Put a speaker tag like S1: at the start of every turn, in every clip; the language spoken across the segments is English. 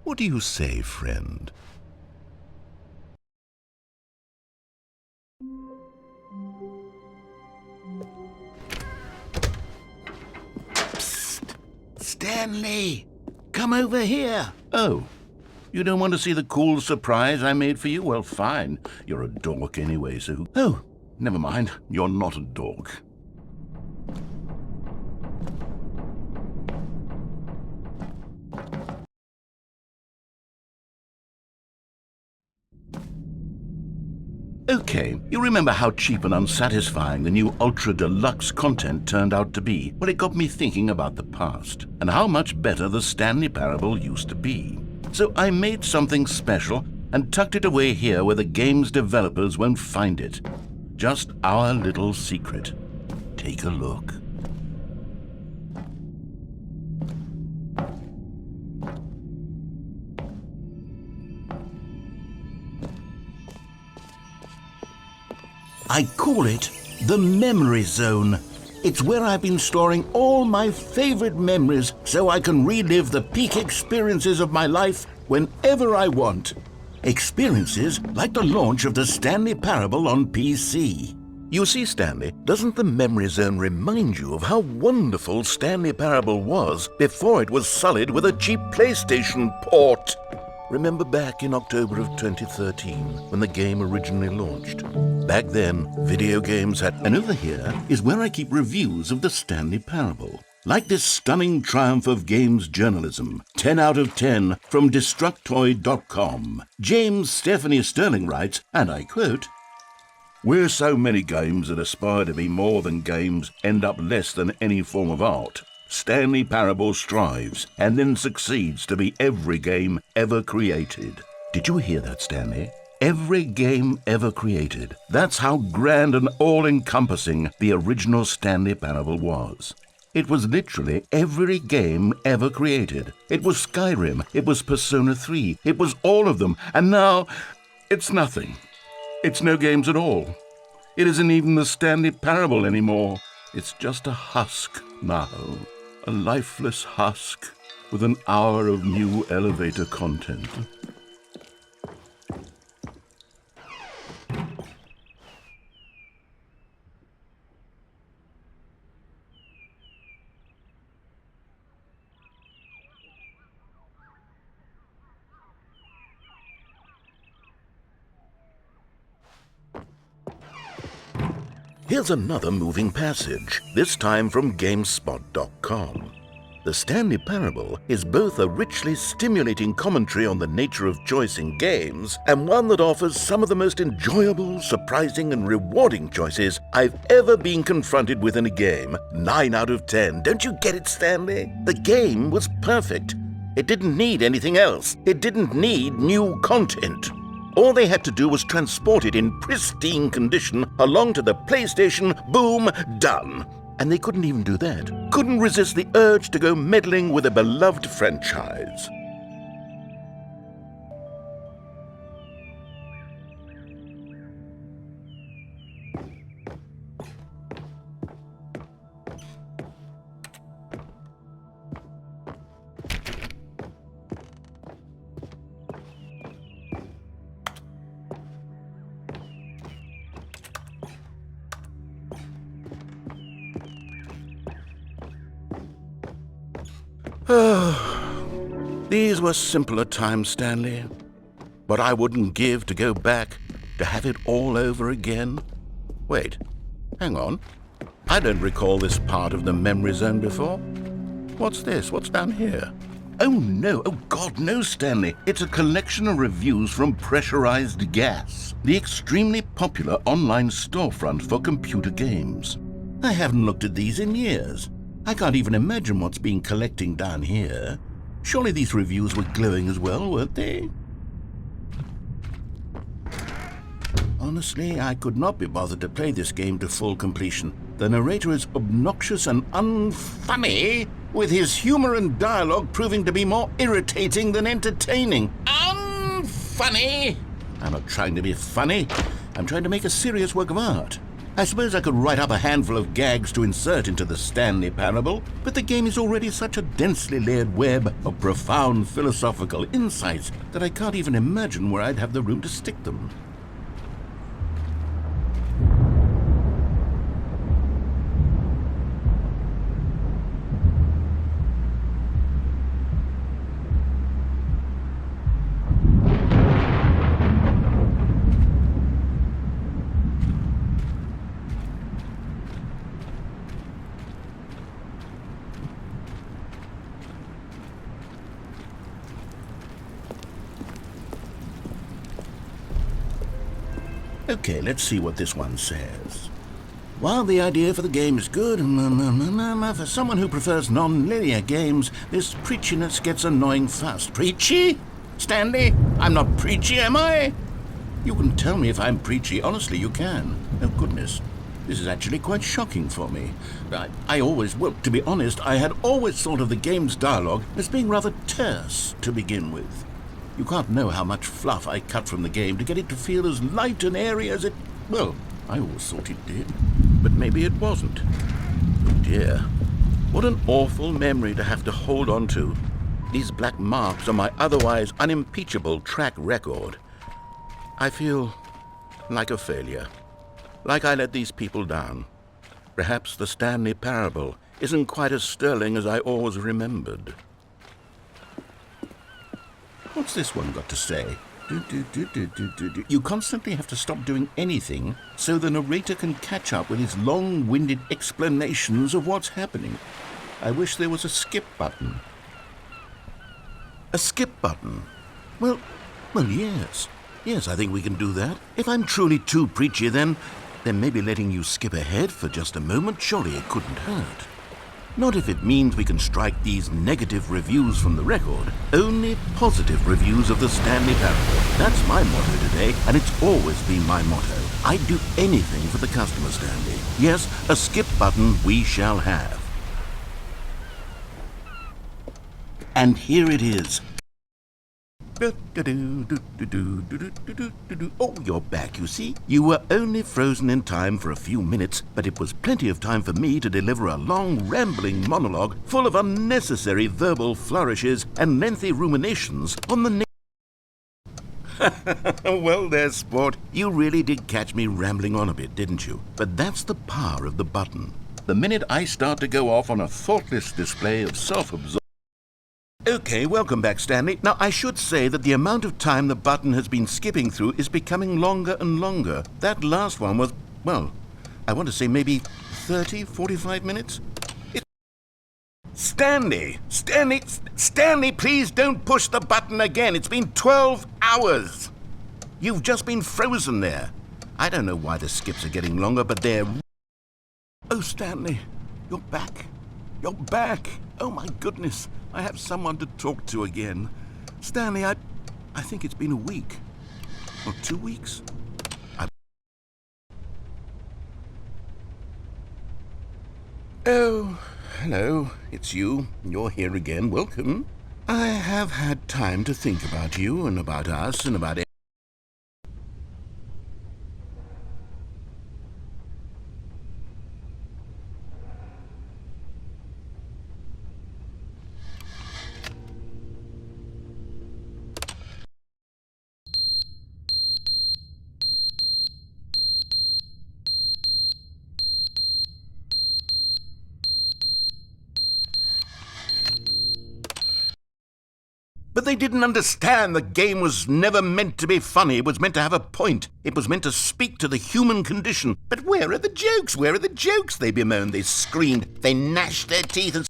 S1: What do you say, friend? Psst! Stanley! Come over here! Oh, you don't want to see the cool surprise I made for you? Well, fine. You're a dork anyway, so... Oh, never mind. You're not a dork. Okay, you remember how cheap and unsatisfying the new Ultra Deluxe content turned out to be? Well, it got me thinking about the past, and how much better the Stanley Parable used to be. So I made something special and tucked it away here where the game's developers won't find it. Just our little secret. Take a look. I call it the Memory Zone. It's where I've been storing all my favorite memories so I can relive the peak experiences of my life whenever I want. Experiences like the launch of the Stanley Parable on PC. You see, Stanley, doesn't the Memory Zone remind you of how wonderful Stanley Parable was before it was sullied with a cheap PlayStation port? Remember back in October of 2013 when the game originally launched? Back then, video games had... And over here is where I keep reviews of the Stanley Parable. Like this stunning triumph of games journalism, 10 out of 10 from Destructoid.com. James Stephanie Sterling writes, and I quote, "Where so many games that aspire to be more than games end up less than any form of art, Stanley Parable strives and then succeeds to be every game ever created." Did you hear that, Stanley? Every game ever created. That's how grand and all-encompassing the original Stanley Parable was. It was literally every game ever created. It was Skyrim, it was Persona 3, it was all of them, and now it's nothing. It's no games at all. It isn't even the Stanley Parable anymore. It's just a husk now. A lifeless husk with an hour of new elevator content. Here's another moving passage, this time from GameSpot.com. The Stanley Parable is both a richly stimulating commentary on the nature of choice in games and one that offers some of the most enjoyable, surprising, and rewarding choices I've ever been confronted with in a game. 9 out of 10. Don't you get it, Stanley? The game was perfect. It didn't need anything else. It didn't need new content. All they had to do was transport it in pristine condition along to the PlayStation, boom, done. And they couldn't even do that. Couldn't resist the urge to go meddling with a beloved franchise. These were simpler times, Stanley. But I wouldn't give to go back to have it all over again. Wait, hang on. I don't recall this part of the Memory Zone before. What's this? What's down here? Oh no, oh God, no, Stanley. It's a collection of reviews from Pressurized Gas, the extremely popular online storefront for computer games. I haven't looked at these in years. I can't even imagine what's been collecting down here. Surely these reviews were glowing as well, weren't they? Honestly, I could not be bothered to play this game to full completion. The narrator is obnoxious and unfunny, with his humor and dialogue proving to be more irritating than entertaining. Unfunny! I'm not trying to be funny. I'm trying to make a serious work of art. I suppose I could write up a handful of gags to insert into the Stanley Parable, but the game is already such a densely layered web of profound philosophical insights that I can't even imagine where I'd have the room to stick them. Okay, let's see what this one says. While the idea for the game is good, for someone who prefers non-linear games, this preachiness gets annoying fast. Preachy? Stanley? I'm not preachy, am I? You can tell me if I'm preachy. Honestly, you can. Oh, goodness. This is actually quite shocking for me. To be honest, I had always thought of the game's dialogue as being rather terse to begin with. You can't know how much fluff I cut from the game to get it to feel as light and airy as it... Well, I always thought it did. But maybe it wasn't. Oh dear. What an awful memory to have to hold on to. These black marks on my otherwise unimpeachable track record. I feel like a failure. Like I let these people down. Perhaps the Stanley Parable isn't quite as sterling as I always remembered. What's this one got to say? You constantly have to stop doing anything so the narrator can catch up with his long-winded explanations of what's happening. I wish there was a skip button. A skip button? Well, yes. Yes, I think we can do that. If I'm truly too preachy, then maybe letting you skip ahead for just a moment, surely it couldn't hurt. Not if it means we can strike these negative reviews from the record. Only positive reviews of the Stanley Parable. That's my motto today, and it's always been my motto. I'd do anything for the customer, Stanley. Yes, a skip button we shall have. And here it is. Oh, you're back, you see. You were only frozen in time for a few minutes, but it was plenty of time for me to deliver a long, rambling monologue full of unnecessary verbal flourishes and lengthy ruminations on the Well, there's sport. You really did catch me rambling on a bit, didn't you? But that's the power of the button. The minute I start to go off on a thoughtless display of self-absorption... Okay, welcome back, Stanley. Now, I should say that the amount of time the button has been skipping through is becoming longer and longer. That last one was, well, I want to say maybe 30, 45 minutes? Stanley, please don't push the button again. It's been 12 hours. You've just been frozen there. I don't know why the skips are getting longer, but they're... Oh, Stanley, you're back. You're back. Oh, my goodness. I have someone to talk to again. Stanley, I think it's been a week. Or 2 weeks. Oh, hello. It's you. You're here again. Welcome. I have had time to think about you and about us and about... But they didn't understand the game was never meant to be funny. It was meant to have a point. It was meant to speak to the human condition. But where are the jokes? Where are the jokes? They bemoaned, they screamed, they gnashed their teeth and...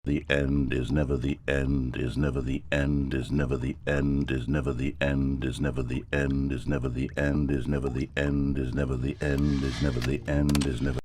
S1: The end is never the end, is never the end, is never the end, is never the end, is never the end, is never the end, is never the end, is never the end, is never the end, is never...